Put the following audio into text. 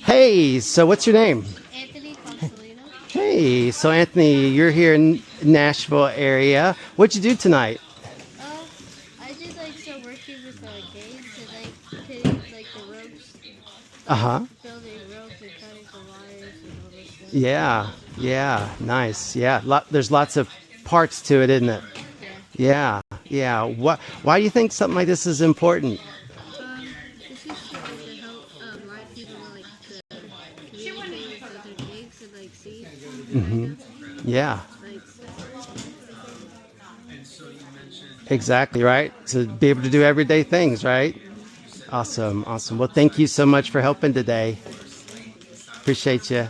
Hey, so what's your name? Anthony Consolino. Hey, so Anthony, you're here in Nashville area. What'd you do tonight? Uh, I did like some working with games and like pitting like the ropes, Uh-huh. building ropes and cutting the wires and all this stuff. Yeah, yeah, nice. Yeah, there's lots of parts to it, isn't it? Yeah. Yeah, yeah. Why do you think something like this is important? This is to help a lot of people like to communicate with other things and like see kind of Yeah, like exactly, right? To be able to do everyday things, right? Awesome, awesome. Well, thank you so much for helping today. Appreciate you.